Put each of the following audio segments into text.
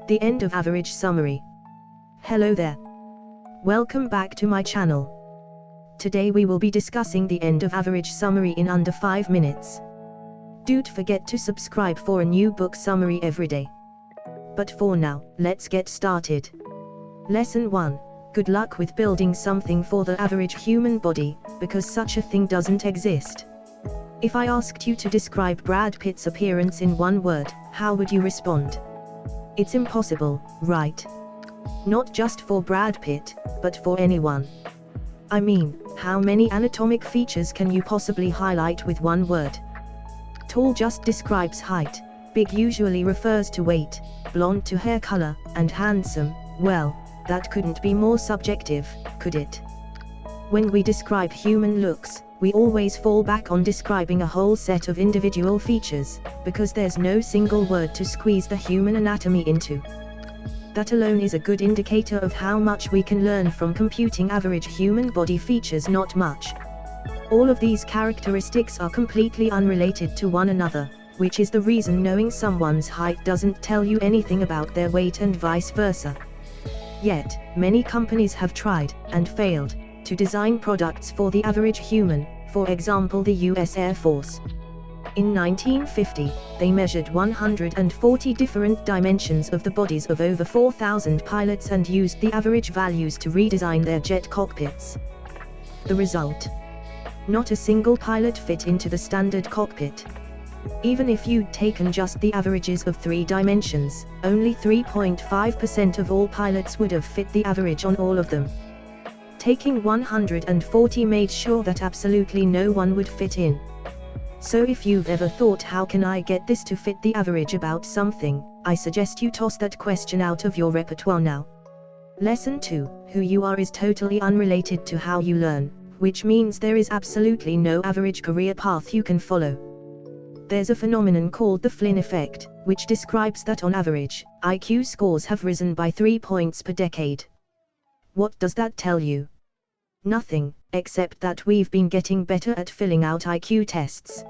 The end of average summary. Hello there. Welcome back to my channel. Today we will be discussing the end of average summary in under 5 minutes. Don't forget to subscribe for a new book summary every day. But for now, let's get started. Lesson 1. Good luck with building something for the average human body, because such a thing doesn't exist. If I asked you to describe Brad Pitt's appearance in one word, how would you respond? It's impossible, right? Not just for Brad Pitt, but for anyone. I mean, how many anatomic features can you possibly highlight with one word? Tall just describes height, big usually refers to weight, blonde to hair color, and handsome, well, that couldn't be more subjective, could it? When we describe human looks, we always fall back on describing a whole set of individual features, because there's no single word to squeeze the human anatomy into. That alone is a good indicator of how much we can learn from computing average human body features. Not much. All of these characteristics are completely unrelated to one another, which is the reason knowing someone's height doesn't tell you anything about their weight and vice versa. Yet, many companies have tried, and failed, to design products for the average human, for example the US Air Force. In 1950, they measured 140 different dimensions of the bodies of over 4,000 pilots and used the average values to redesign their jet cockpits. The result? Not a single pilot fit into the standard cockpit. Even if you'd taken just the averages of 3 dimensions, only 3.5% of all pilots would have fit the average on all of them. Taking 140 made sure that absolutely no one would fit in. So if you've ever thought, how can I get this to fit the average about something, I suggest you toss that question out of your repertoire now. Lesson 2. Who you are is totally unrelated to how you learn, which means there is absolutely no average career path you can follow. There's a phenomenon called the Flynn effect, which describes that on average, IQ scores have risen by 3 points per decade. What does that tell you? Nothing, except that we've been getting better at filling out IQ tests.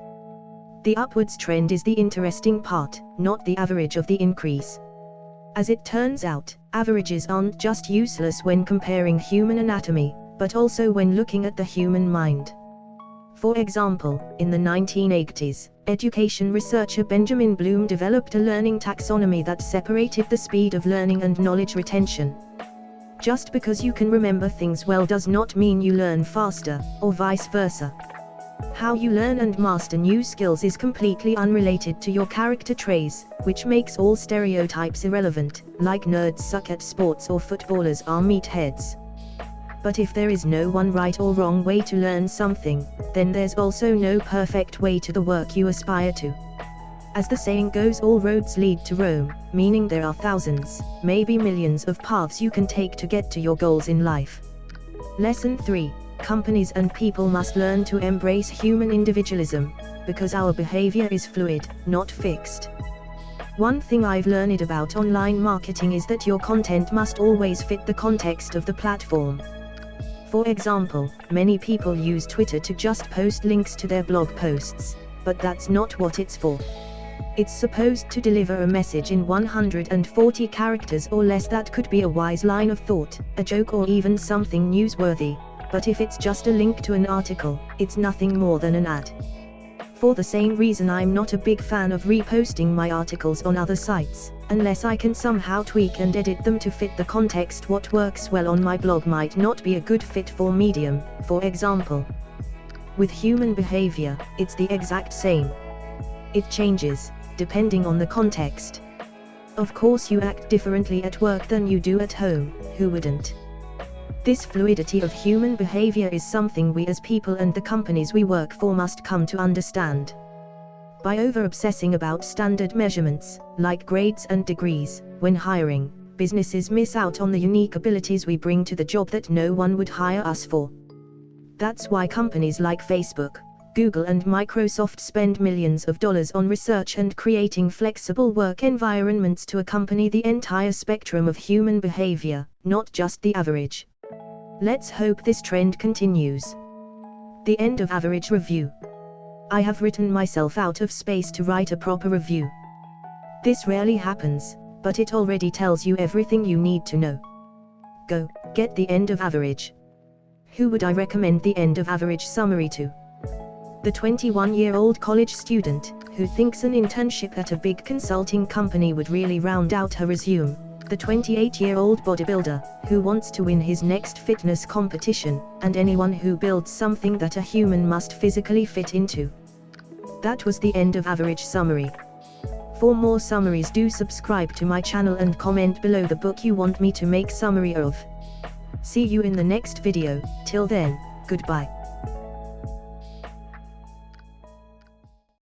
The upwards trend is the interesting part, not the average of the increase. As it turns out, averages aren't just useless when comparing human anatomy, but also when looking at the human mind. For example, in the 1980s, education researcher Benjamin Bloom developed a learning taxonomy that separated the speed of learning and knowledge retention. Just because you can remember things well does not mean you learn faster, or vice versa. How you learn and master new skills is completely unrelated to your character traits, which makes all stereotypes irrelevant, like nerds suck at sports or footballers are meatheads. But if there is no one right or wrong way to learn something, then there's also no perfect way to the work you aspire to. As the saying goes, all roads lead to Rome, meaning there are thousands, maybe millions of paths you can take to get to your goals in life. Lesson 3. Companies and people must learn to embrace human individualism, because our behavior is fluid, not fixed. One thing I've learned about online marketing is that your content must always fit the context of the platform. For example, many people use Twitter to just post links to their blog posts, but that's not what it's for. It's supposed to deliver a message in 140 characters or less. That could be a wise line of thought, a joke, or even something newsworthy, but if it's just a link to an article, it's nothing more than an ad. For the same reason, I'm not a big fan of reposting my articles on other sites, unless I can somehow tweak and edit them to fit the context. What works well on my blog might not be a good fit for Medium, for example. With human behavior, it's the exact same. It changes, depending on the context. Of course, you act differently at work than you do at home, who wouldn't? This fluidity of human behavior is something we as people and the companies we work for must come to understand. By over-obsessing about standard measurements, like grades and degrees, when hiring, businesses miss out on the unique abilities we bring to the job that no one would hire us for. That's why companies like Facebook, Google and Microsoft spend millions of dollars on research and creating flexible work environments to accompany the entire spectrum of human behavior, not just the average. Let's hope this trend continues. The end of average review. I have written myself out of space to write a proper review. This rarely happens, but it already tells you everything you need to know. Go, get The End of Average. Who would I recommend The End of Average summary to? The 21-year-old college student, who thinks an internship at a big consulting company would really round out her resume. The 28-year-old bodybuilder, who wants to win his next fitness competition, and anyone who builds something that a human must physically fit into. That was The End of Average summary. For more summaries, do subscribe to my channel and comment below the book you want me to make summary of. See you in the next video. Till then, goodbye.